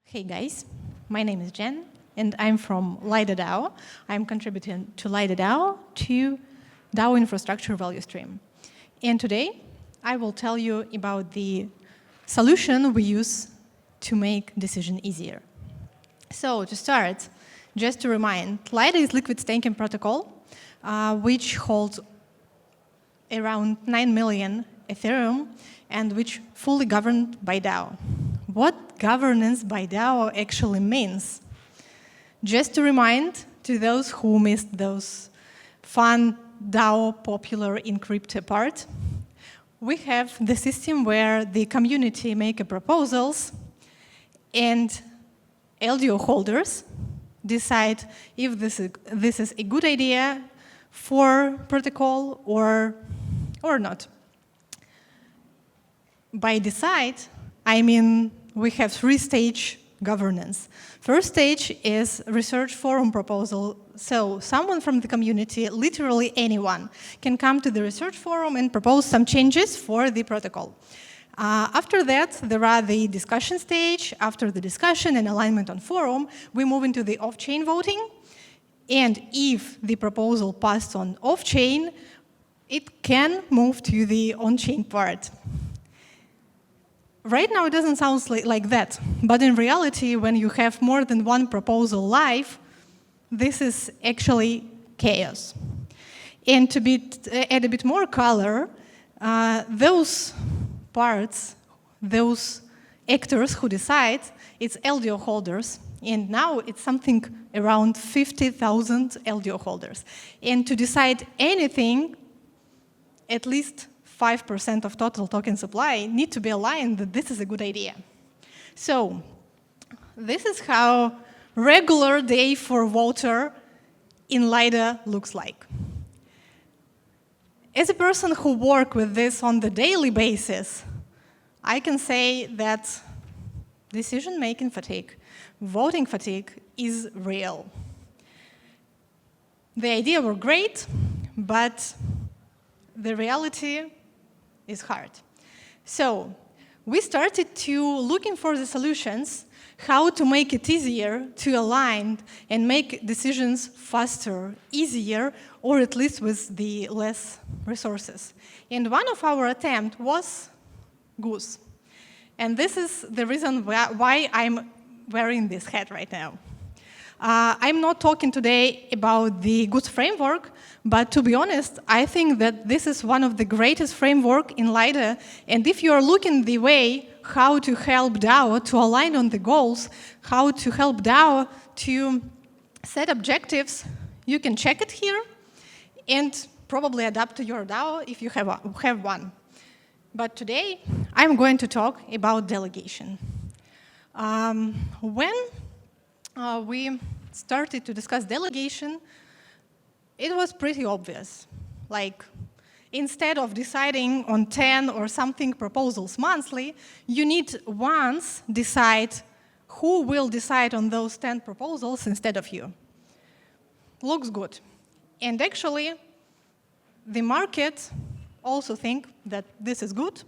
Hey guys, my name is Jen, and I'm from Lido DAO. I'm contributing to Lido DAO to DAO infrastructure value stream. And today, I will tell you about the solution we use to make decision easier. So to start, just to remind, Lido is liquid staking protocol, which holds around 9 million Ethereum and which fully governed by DAO. What governance by DAO actually means? Just to remind to those who missed those fun DAO popular in crypto part, we have the system where the community make proposals and LDO holders decide if this is a good idea for protocol or not. By decide, I mean we have three-stage governance. First stage is research forum proposal. So someone from the community, literally anyone, can come to the research forum and propose some changes for the protocol. After that, there are the discussion stage. After the discussion and alignment on forum, we move into the off-chain voting. And if the proposal passed on off-chain, it can move to the on-chain part. Right now, it doesn't sound like that. But in reality, when you have more than one proposal live, this is actually chaos. And to add a bit more color, those parts, those actors who decide, it's LDO holders. And now it's something around 50,000 LDO holders. And to decide anything, at least 5% of total token supply need to be aligned that this is a good idea. So this is how regular day for voter in Lido looks like. As a person who works with this on the daily basis, I can say that decision-making fatigue, voting fatigue is real. The idea were great, but the reality is hard. So we started to looking for the solutions, how to make it easier to align and make decisions faster, easier, or at least with the less resources. And one of our attempts was Goose. And this is the reason why I'm wearing this hat right now. I'm not talking today about the Goose framework, but to be honest, I think that this is one of the greatest framework in Lido. And if you are looking the way how to help DAO to align on the goals, how to help DAO to set objectives, you can check it here and probably adapt to your DAO if you have one. But today, I'm going to talk about delegation. When we started to discuss delegation, it was pretty obvious. Like, instead of deciding on 10 or something proposals monthly, you need once decide who will decide on those 10 proposals instead of you. Looks good. And actually, the market also think that this is good.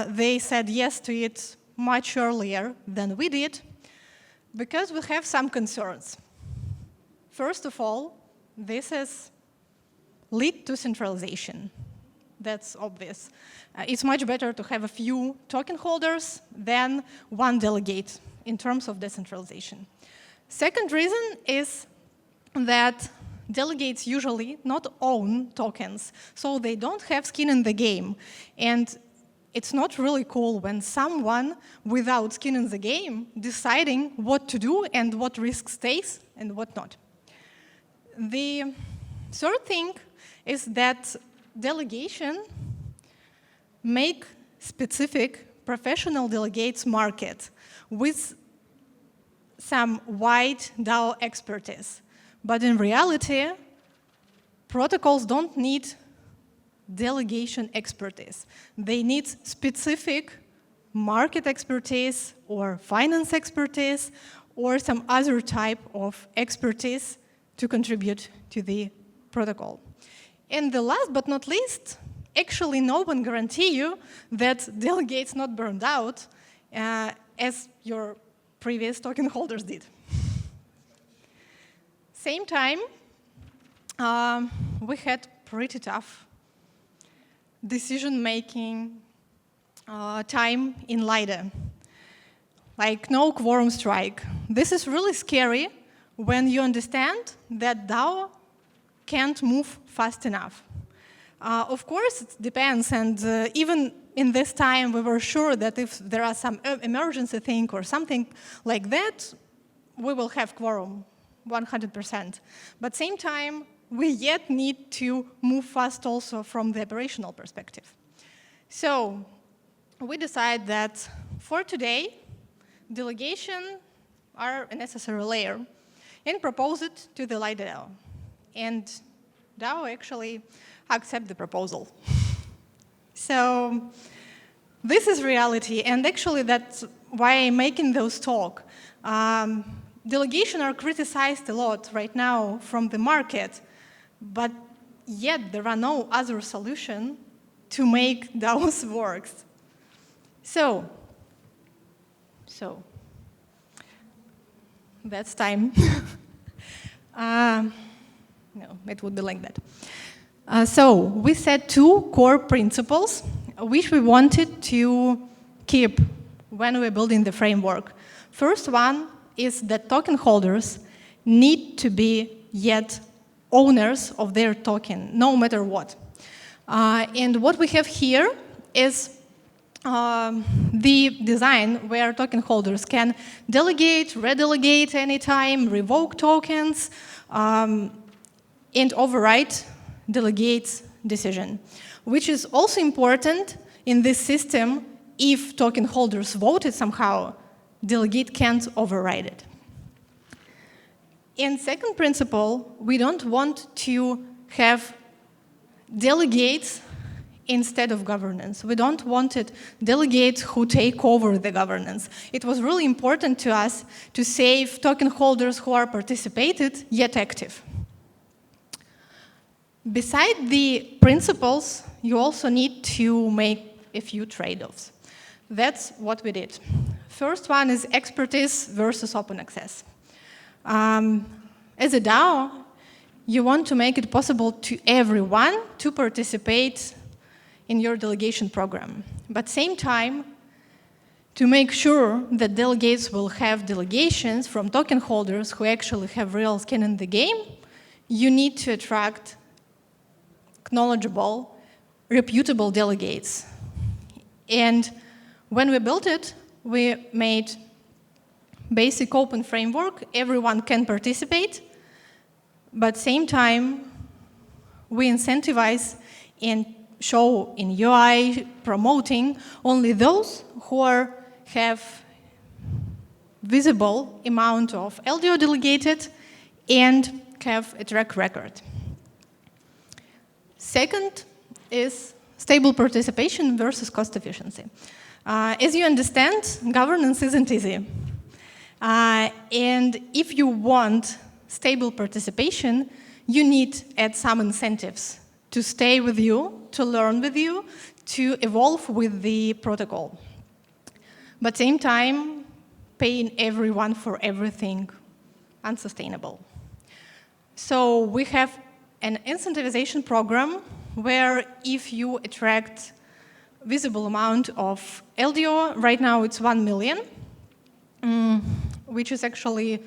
They said yes to it much earlier than we did, because we have some concerns. First of all, this is lead to centralization. That's obvious. It's much better to have a few token holders than one delegate in terms of decentralization. Second reason is that delegates usually not own tokens, so they don't have skin in the game. And it's not really cool when someone without skin in the game deciding what to do and what risk stays and what not. The third thing is that delegation make specific professional delegates market with some wide DAO expertise. But in reality, protocols don't need delegation expertise. They need specific market expertise or finance expertise or some other type of expertise to contribute to the protocol. And the last but not least, actually no one guarantee you that delegates not burned out as your previous token holders did. Same time, we had pretty tough decision-making time in Lido. Like no quorum strike. This is really scary when you understand that DAO can't move fast enough. Of course, it depends, and even in this time, we were sure that if there are some emergency thing or something like that, we will have quorum, 100%. But same time, we yet need to move fast also from the operational perspective. So we decide that for today, delegation are a necessary layer and propose it to the Lido DAO. And DAO actually accept the proposal. So this is reality, and actually that's why I'm making those talk. Delegation are criticized a lot right now from the market, but yet there are no other solution to make DAOs work. So that's time. No, it would be like that. So we set two core principles which we wanted to keep when we're building the framework. First one is that token holders need to be yet owners of their token, no matter what. And what we have here is the design where token holders can delegate, redelegate anytime, revoke tokens, and overwrite delegates' decision, which is also important in this system. If token holders voted somehow, delegate can't override it. And second principle, we don't want to have delegates instead of governance. We don't want it delegates who take over the governance. It was really important to us to save token holders who are participated yet active. Beside the principles, you also need to make a few trade-offs. That's what we did. First one is expertise versus open access. As a DAO, you want to make it possible to everyone to participate in your delegation program. But same time, to make sure that delegates will have delegations from token holders who actually have real skin in the game, you need to attract knowledgeable, reputable delegates. And when we built it, we made basic open framework. Everyone can participate, but same time, we incentivize and show in UI promoting only those who have visible amount of LDO delegated and have a track record. Second is stable participation versus cost efficiency. As you understand, governance isn't easy. And if you want stable participation, you need to add some incentives to stay with you, to learn with you, to evolve with the protocol. But same time, paying everyone for everything, unsustainable. So we have an incentivization program where if you attract visible amount of LDO, right now it's 1 million, which is actually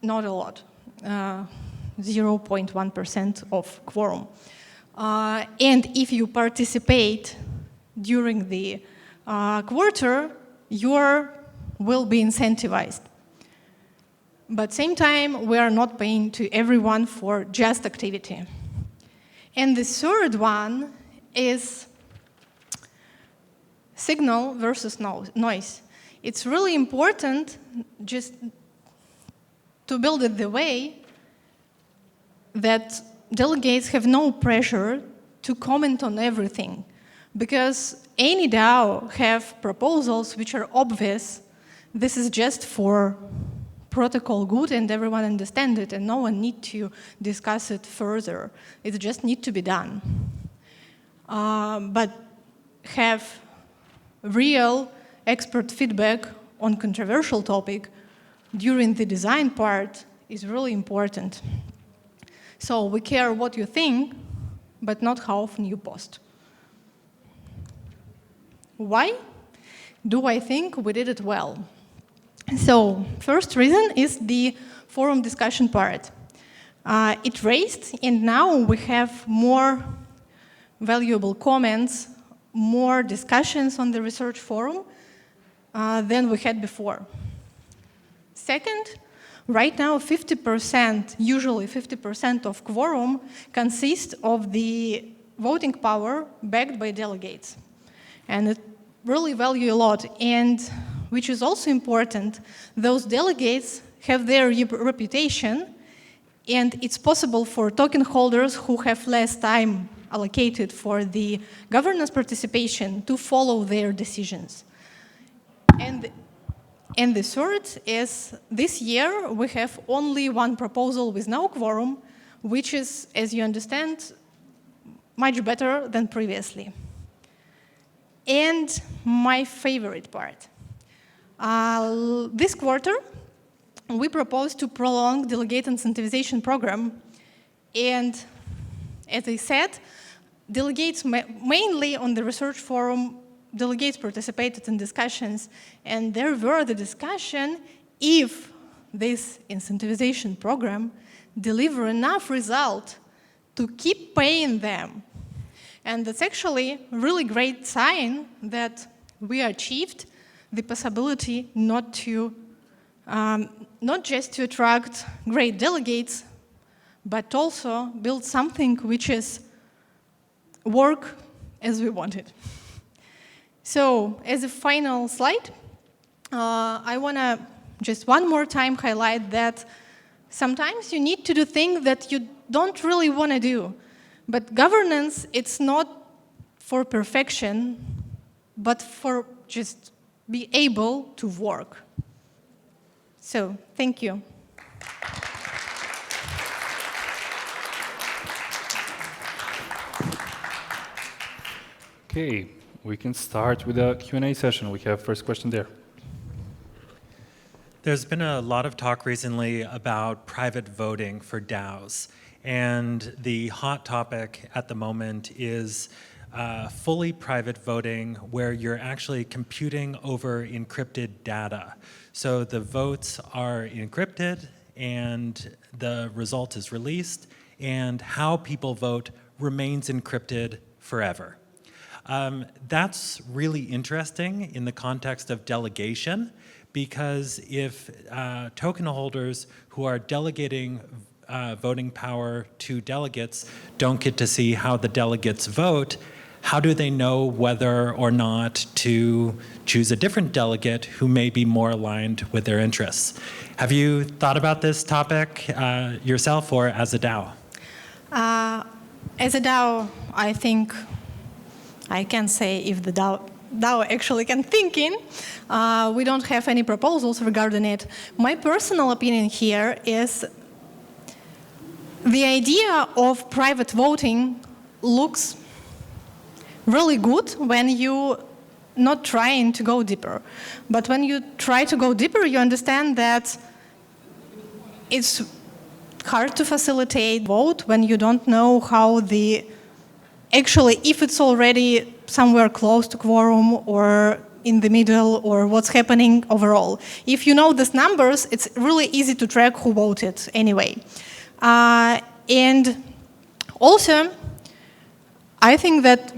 not a lot, 0.1% of quorum. And if you participate during the quarter, you will be incentivized. But same time, we are not paying to everyone for just activity. And the third one is signal versus noise. It's really important just to build it the way that delegates have no pressure to comment on everything, because any DAO have proposals which are obvious. This is just for protocol good and everyone understands it and no one need to discuss it further. It just need to be done. But have real expert feedback on controversial topic during the design part is really important. So we care what you think, but not how often you post. Why do I think we did it well? So first reason is the forum discussion part. It raised, and now we have more valuable comments, more discussions on the research forum than we had before. Second, right now 50%, usually 50% of quorum consists of the voting power backed by delegates. And it really value a lot. And which is also important, those delegates have their reputation, and it's possible for token holders who have less time allocated for the governance participation to follow their decisions. And the third is, this year we have only one proposal with no quorum, which is, as you understand, much better than previously. And my favorite part. This quarter, we propose to prolong delegate incentivization program. And as I said, delegates, mainly on the research forum, delegates participated in discussions. And there were the discussion if this incentivization program deliver enough result to keep paying them. And that's actually a really great sign that we achieved the possibility not just to attract great delegates, but also build something which is work as we wanted. So as a final slide, I want to just one more time highlight that sometimes you need to do things that you don't really want to do. But governance, it's not for perfection, but for just be able to work. So, thank you. Okay, we can start with a Q&A session. We have first question there. There's been a lot of talk recently about private voting for DAOs. And the hot topic at the moment is fully private voting, where you're actually computing over encrypted data. So the votes are encrypted, and the result is released, and how people vote remains encrypted forever. That's really interesting in the context of delegation, because if token holders who are delegating voting power to delegates don't get to see how the delegates vote, how do they know whether or not to choose a different delegate who may be more aligned with their interests? Have you thought about this topic yourself or as a DAO? As a DAO, I think I can say if the DAO actually can think in. We don't have any proposals regarding it. My personal opinion here is the idea of private voting looks really good when you're not trying to go deeper. But when you try to go deeper, you understand that it's hard to facilitate vote when you don't know how actually, if it's already somewhere close to quorum or in the middle or what's happening overall. If you know these numbers, it's really easy to track who voted anyway. And also, I think that,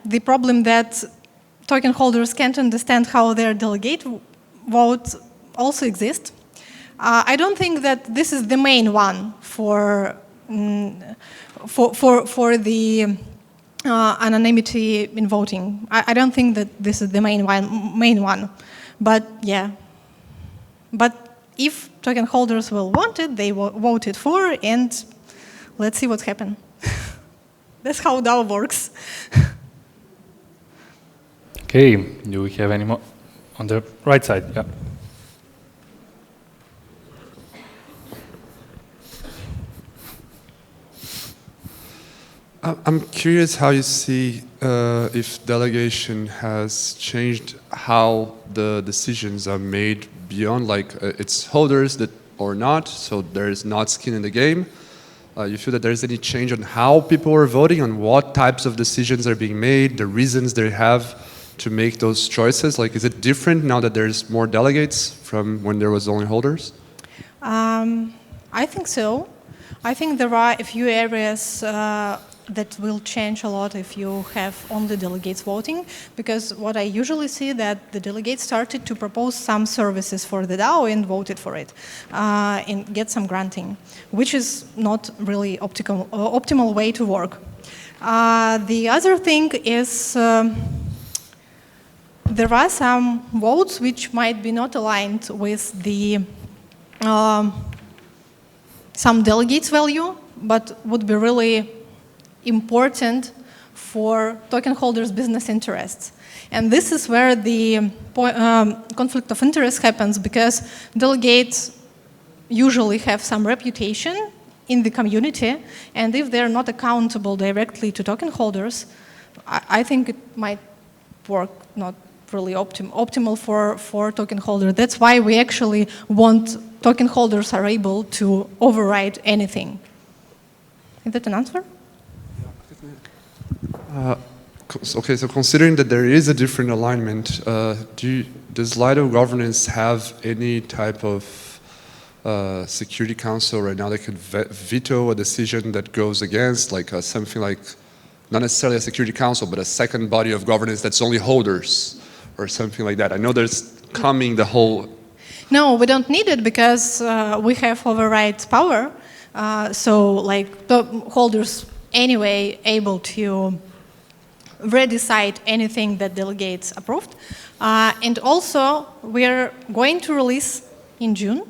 the problem that token holders can't understand how their delegate votes also exists. I don't think that this is the main one for the anonymity in voting. I don't think that this is the main one. But but if token holders will want it, they vote it for, and let's see what's happened. That's how DAO works. Okay, do we have any more on the right side? Yeah. I'm curious how you see if delegation has changed how the decisions are made beyond like its holders that or not, so there is not skin in the game. You feel that there is any change on how people are voting, on what types of decisions are being made, the reasons they have to make those choices? Like, is it different now that there's more delegates from when there was only holders? I think so. I think there are a few areas that will change a lot if you have only delegates voting, because what I usually see that the delegates started to propose some services for the DAO and voted for it and get some granting, which is not really optimal way to work. The other thing is there are some votes which might be not aligned with the some delegates value, but would be really important for token holders' business interests. And this is where the conflict of interest happens, because delegates usually have some reputation in the community, and if they're not accountable directly to token holders, I think it might work not really optimal for token holder. That's why we actually want token holders are able to override anything. Is that an answer? Okay, so considering that there is a different alignment, does Lido governance have any type of security council right now that could veto a decision that goes against, like something like, not necessarily a security council, but a second body of governance that's only holders, or something like that? I know there's coming the whole... No, we don't need it because we have override power. So like the holders anyway able to redecide anything that delegates approved. And also we're going to release in June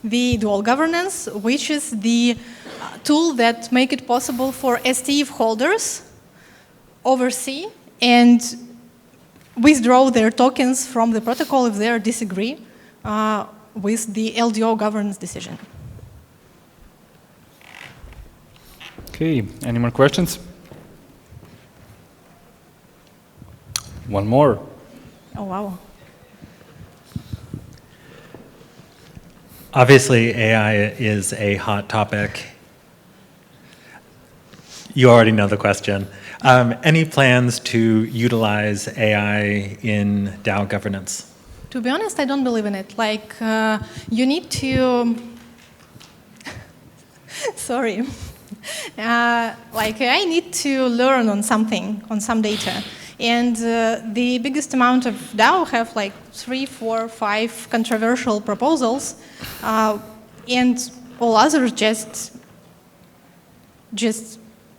the dual governance, which is the tool that make it possible for STF holders oversee and withdraw their tokens from the protocol if they disagree with the LDO governance decision. Okay, any more questions? One more. Oh, wow. Obviously, AI is a hot topic. You already know the question. Any plans to utilize AI in DAO governance? To be honest, I don't believe in it. Like, you need to... Sorry. Like, I need to learn on something, on some data. And the biggest amount of DAO have like 3, 4, 5 controversial proposals, and all others just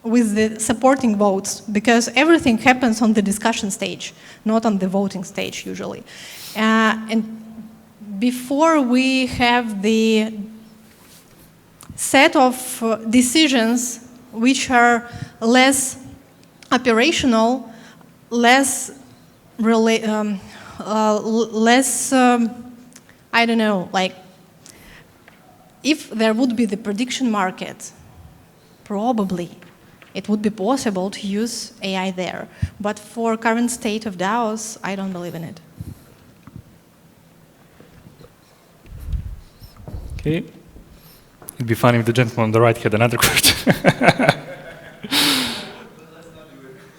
with the supporting votes, because everything happens on the discussion stage, not on the voting stage usually. And before we have the set of decisions which are less operational, less, I don't know, like, if there would be the prediction market, probably it would be possible to use AI there. But for current state of DAOs, I don't believe in it. Okay. It'd be funny if the gentleman on the right had another question.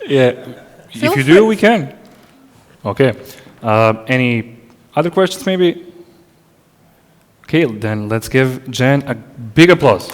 Yeah. If you do, we can. Okay. Any other questions, maybe? Okay, then let's give Jen a big applause.